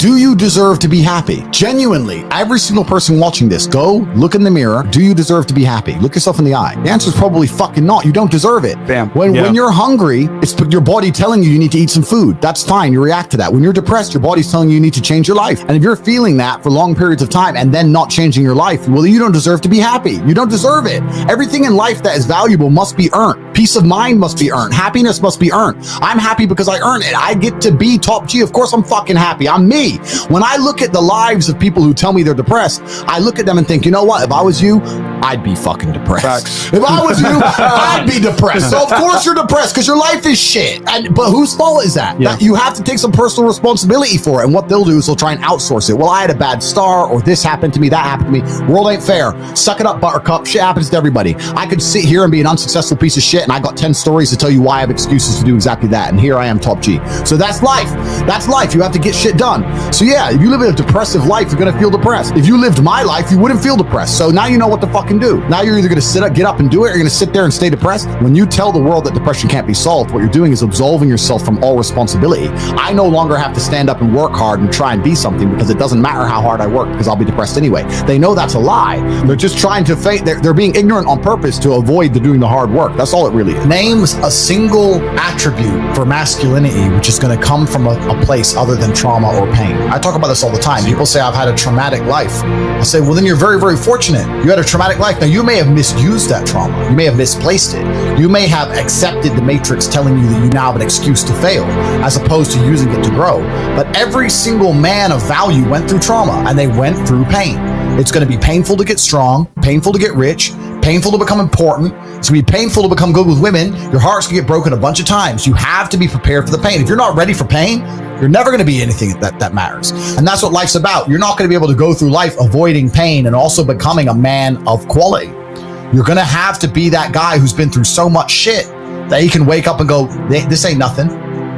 Do you deserve to be happy? Genuinely, every single person watching this, go look in the mirror. Do you deserve to be happy? Look yourself in the eye. The answer is probably fucking not. You don't deserve it. Bam. When you're hungry, it's your body telling you need to eat some food. That's fine. You react to that. When you're depressed, your body's telling you need to change your life. And if you're feeling that for long periods of time and then not changing your life, well, you don't deserve to be happy. You don't deserve it. Everything in life that is valuable must be earned. Peace of mind must be earned. Happiness must be earned. I'm happy because I earned it. I get to be top G. Of course I'm fucking happy. I'm me. When I look at the lives of people who tell me they're depressed, I look at them and think, you know what? If I was you, I'd be fucking depressed. Facts. If I was you, I'd be depressed. So of course you're depressed because your life is shit. But whose fault is that? Yeah. You have to take some personal responsibility for it. And what they'll do is they'll try and outsource it. Well, I had a bad start, or this happened to me, that happened to me. World ain't fair. Suck it up, buttercup. Shit happens to everybody. I could sit here and be an unsuccessful piece of shit, and I got 10 stories to tell you why I have excuses to do exactly that. And here I am, top G. So that's life. That's life. You have to get shit done. So yeah, if you live a depressive life, you're gonna feel depressed. If you lived my life, you wouldn't feel depressed. So now you know what to fucking do. Now you're either gonna sit up, get up and do it, or you're gonna sit there and stay depressed. When you tell the world that depression can't be solved, what you're doing is absolving yourself from all responsibility. I no longer have to stand up and work hard and try and be something because it doesn't matter how hard I work because I'll be depressed anyway. They know that's a lie. They're just trying to fake. They're being ignorant on purpose to avoid doing the hard work. That's all it really is. Names a single attribute for masculinity which is going to come from a place other than trauma or pain. I talk about this all the time. People say I've had a traumatic life. I say, well, then you're very, very fortunate. You had a traumatic life. Now, you may have misused that trauma. You may have misplaced it. You may have accepted the matrix telling you that you now have an excuse to fail as opposed to using it to grow. But every single man of value went through trauma and they went through pain. It's going to be painful to get strong, painful to get rich, painful to become important. It's going to be painful to become good with women. Your heart's going to get broken a bunch of times. You have to be prepared for the pain. If you're not ready for pain, you're never going to be anything that matters. And that's what life's about. You're not going to be able to go through life avoiding pain and also becoming a man of quality. You're going to have to be that guy who's been through so much shit that he can wake up and go, this ain't nothing.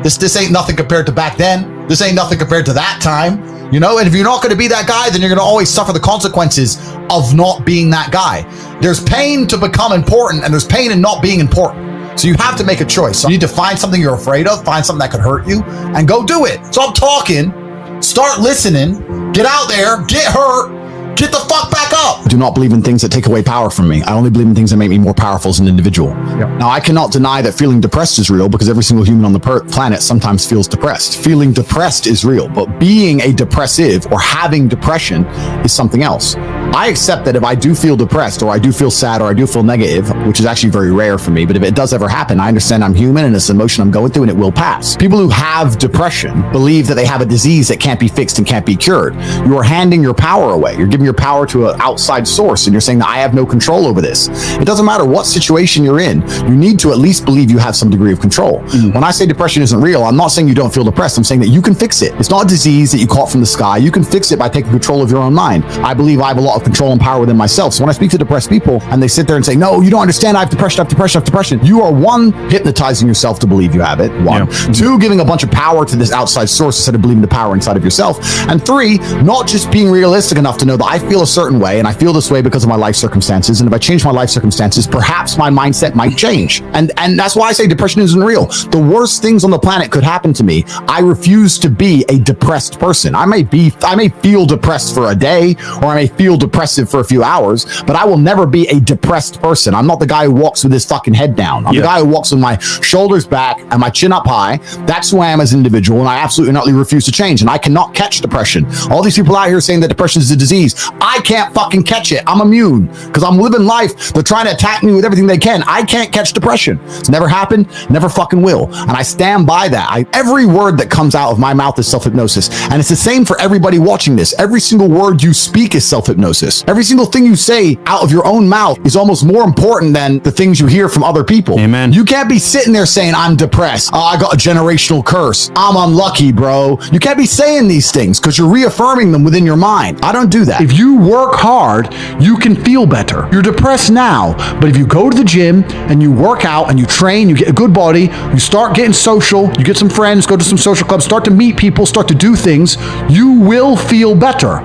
This ain't nothing compared to back then. This ain't nothing compared to that time. You know, and if you're not going to be that guy, then you're going to always suffer the consequences of not being that guy. There's pain to become important, and there's pain in not being important. So you have to make a choice. So you need to find something you're afraid of, find something that could hurt you, and go do it. Stop talking, start listening, get out there, get hurt, get the fuck back up. I do not believe in things that take away power from me. I only believe in things that make me more powerful as an individual. Yep. Now, I cannot deny that feeling depressed is real because every single human on the planet sometimes feels depressed. Feeling depressed is real, but being a depressive or having depression is something else. I accept that if I do feel depressed or I do feel sad or I do feel negative, which is actually very rare for me, but if it does ever happen, I understand I'm human and it's an emotion I'm going through and it will pass. People who have depression believe that they have a disease that can't be fixed and can't be cured. You are handing your power away. You're giving your power to an outside source and you're saying that I have no control over this. It doesn't matter what situation you're in. You need to at least believe you have some degree of control. When I say depression isn't real, I'm not saying you don't feel depressed. I'm saying that you can fix it. It's not a disease that you caught from the sky. You can fix it by taking control of your own mind. I believe I have a lot of control and power within myself. So when I speak to depressed people and they sit there and say, no, you don't understand, I have depression, I have depression, I have depression. You are one, hypnotizing yourself to believe you have it. One. Yeah. Two, giving a bunch of power to this outside source instead of believing the power inside of yourself. And three, not just being realistic enough to know that I feel a certain way and I feel this way because of my life circumstances. And if I change my life circumstances, perhaps my mindset might change. And that's why I say depression isn't real. The worst things on the planet could happen to me. I refuse to be a depressed person. I may feel depressed for a day, or I may feel depressive for a few hours, but I will never be a depressed person. I'm not the guy who walks with his fucking head down. I'm the guy who walks with my shoulders back and my chin up high. That's who I am as an individual, and I absolutely not refuse to change, and I cannot catch depression. All these people out here saying that depression is a disease, I can't fucking catch it. I'm immune because I'm living life. They're trying to attack me with everything they can. I can't catch depression. It's never happened, never fucking will, and I stand by that. Every word that comes out of my mouth is self-hypnosis, and it's the same for everybody watching this. Every single word you speak is self-hypnosis. Every single thing you say out of your own mouth is almost more important than the things you hear from other people. Amen. You can't be sitting there saying, I'm depressed. Oh, I got a generational curse. I'm unlucky, bro. You can't be saying these things because you're reaffirming them within your mind. I don't do that. If you work hard, you can feel better. You're depressed now, but if you go to the gym and you work out and you train, you get a good body, you start getting social, you get some friends, go to some social clubs, start to meet people, start to do things, you will feel better.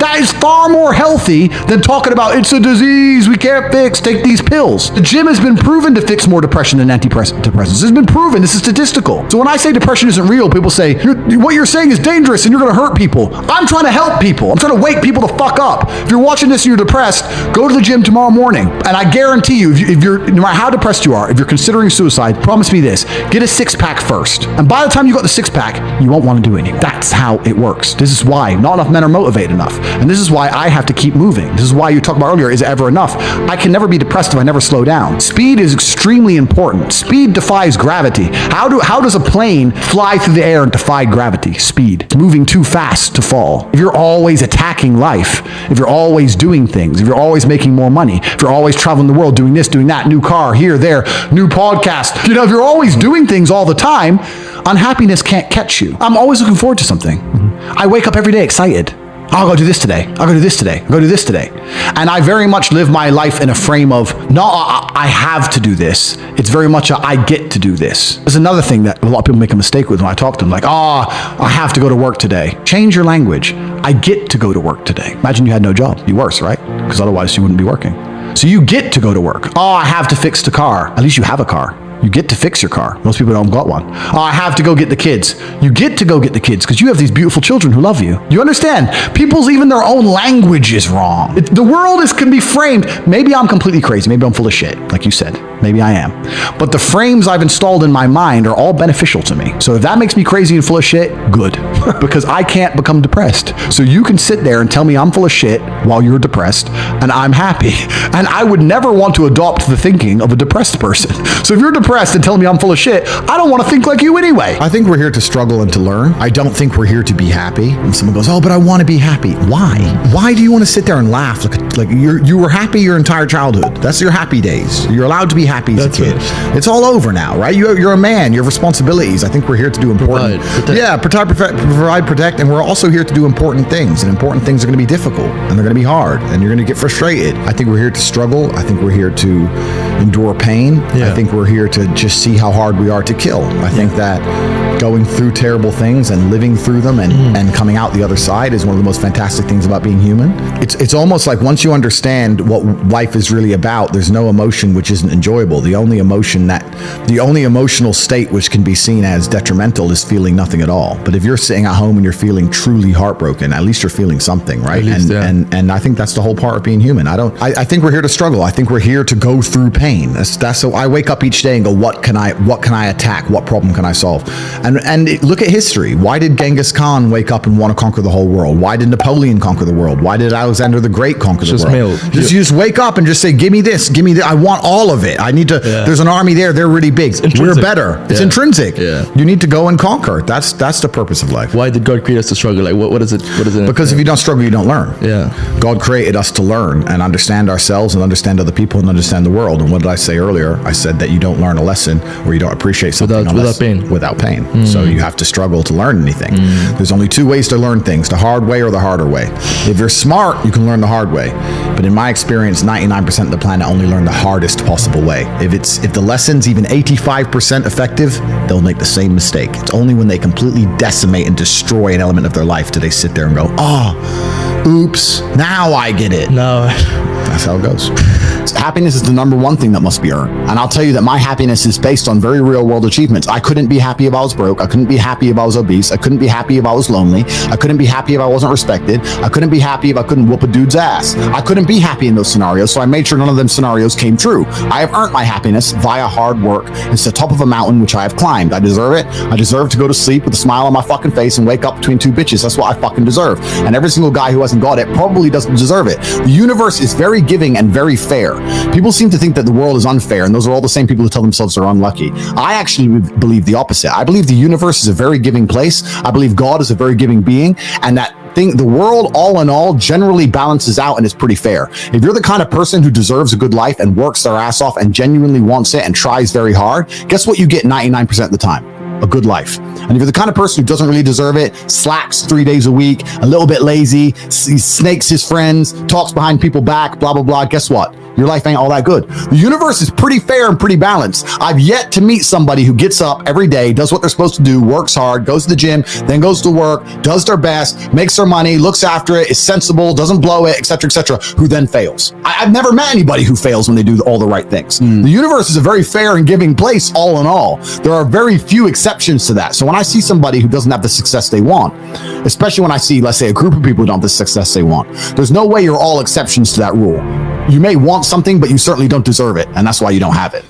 That is far more healthy than talking about it's a disease we can't fix, take these pills. The gym has been proven to fix more depression than antidepressants. It's been proven. This is statistical. So when I say depression isn't real, people say, what you're saying is dangerous and you're going to hurt people. I'm trying to help people. I'm trying to wake people the fuck up. If you're watching this and you're depressed, go to the gym tomorrow morning. And I guarantee you, if you're, no matter how depressed you are, if you're considering suicide, promise me this, get a six-pack first. And by the time you got the six-pack, you won't want to do anything. That's how it works. This is why not enough men are motivated enough. And this is why I have to keep moving. This is why you talked about earlier, is it ever enough? I can never be depressed if I never slow down. Speed is extremely important. Speed defies gravity. How does a plane fly through the air and defy gravity? Speed. It's moving too fast to fall. If you're always attacking life, if you're always doing things, if you're always making more money, if you're always traveling the world doing this, doing that, new car, here, there, new podcast, if you're always doing things all the time, unhappiness can't catch you. I'm always looking forward to something. I wake up every day excited. I'll go do this today. I'll go do this today. I'll go do this today. And I very much live my life in a frame of, no, I have to do this. It's very much I get to do this. There's another thing that a lot of people make a mistake with when I talk to them, like, I have to go to work today. Change your language. I get to go to work today. Imagine you had no job. It'd be worse, right? Because otherwise you wouldn't be working. So you get to go to work. I have to fix the car. At least you have a car. You get to fix your car. Most people don't got one. I have to go get the kids. You get to go get the kids because you have these beautiful children who love you. You understand? People's, even their own language is wrong. The world can be framed. Maybe I'm completely crazy. Maybe I'm full of shit, like you said. Maybe I am. But the frames I've installed in my mind are all beneficial to me. So if that makes me crazy and full of shit, good. Because I can't become depressed. So you can sit there and tell me I'm full of shit while you're depressed and I'm happy. And I would never want to adopt the thinking of a depressed person. So if you're depressed and telling me I'm full of shit, I don't want to think like you anyway. I think we're here to struggle and to learn. I don't think we're here to be happy. And someone goes, but I want to be happy. Why? Why do you want to sit there and laugh? Like you were happy your entire childhood. That's your happy days. You're allowed to be happy as a kid. It's all over now, right? You're a man. You have responsibilities. I think we're here to do important. Provide, protect, and we're also here to do important things. And important things are going to be difficult, and they're going to be hard, and you're going to get frustrated. I think we're here to struggle. I think we're here to endure pain. Yeah. I think we're here to just see how hard we are to kill. I think that going through terrible things and living through them and coming out the other side is one of the most fantastic things about being human. It's almost like once you understand what life is really about, there's no emotion which isn't enjoyable. The only emotional state which can be seen as detrimental is feeling nothing at all. But if you're sitting at home and you're feeling truly heartbroken, at least you're feeling something, right? And I think that's the whole part of being human. I think we're here to struggle. I think we're here to go through pain. That's so I wake up each day and go, what can I attack? What problem can I solve? And look at history. Why did Genghis Khan wake up and want to conquer the whole world? Why did Napoleon conquer the world? Why did Alexander the Great conquer the world? You just wake up and just say, give me this, give me that. I want all of it. I need to, there's an army there. They're really big. We're better. It's intrinsic. Yeah. You need to go and conquer. That's the purpose of life. Why did God create us to struggle? Like what is it? Because if you don't struggle, you don't learn. Yeah. God created us to learn and understand ourselves and understand other people and understand the world. And what did I say earlier? I said that you don't learn a lesson or you don't appreciate something without pain. So you have to struggle to learn anything. There's only two ways to learn things, the hard way or the harder way. If you're smart, you can learn the hard way. But in my experience, 99% of the planet only learn the hardest possible way. If the lesson's even 85% effective, they'll make the same mistake. It's only when they completely decimate and destroy an element of their life do they sit there and go, oops, now I get it. No. That's how it goes. Happiness is the number one thing that must be earned. And I'll tell you that my happiness is based on very real world achievements. I couldn't be happy if I was broke. I couldn't be happy if I was obese. I couldn't be happy if I was lonely. I couldn't be happy if I wasn't respected. I couldn't be happy if I couldn't whoop a dude's ass. I couldn't be happy in those scenarios, so I made sure none of them scenarios came true. I have earned my happiness via hard work. It's the top of a mountain which I have climbed. I deserve it. I deserve to go to sleep with a smile on my fucking face and wake up between two bitches. That's what I fucking deserve. And every single guy who hasn't got it probably doesn't deserve it. The universe is very giving and very fair. People seem to think that the world is unfair, and those are all the same people who tell themselves they're unlucky. I actually believe the opposite. I believe the universe is a very giving place. I believe God is a very giving being, and that the world, all in all, generally balances out and is pretty fair. If you're the kind of person who deserves a good life and works their ass off and genuinely wants it and tries very hard, guess what you get 99% of the time? A good life. And if you're the kind of person who doesn't really deserve it, slacks 3 days a week, a little bit lazy, snakes his friends, talks behind people's back, blah, blah, blah, guess what? your life ain't all that good. The universe is pretty fair and pretty balanced. I've yet to meet somebody who gets up every day, does what they're supposed to do, works hard, goes to the gym, then goes to work, does their best, makes their money, looks after it, is sensible, doesn't blow it, etc., who then fails. I've never met anybody who fails when they do all the right things. The universe is a very fair and giving place, all in all. There are very few exceptions to that. So when I see somebody who doesn't have the success they want, especially when I see, let's say, a group of people who don't have the success they want, there's no way you're all exceptions to that rule. You may want something, but you certainly don't deserve it, and that's why you don't have it.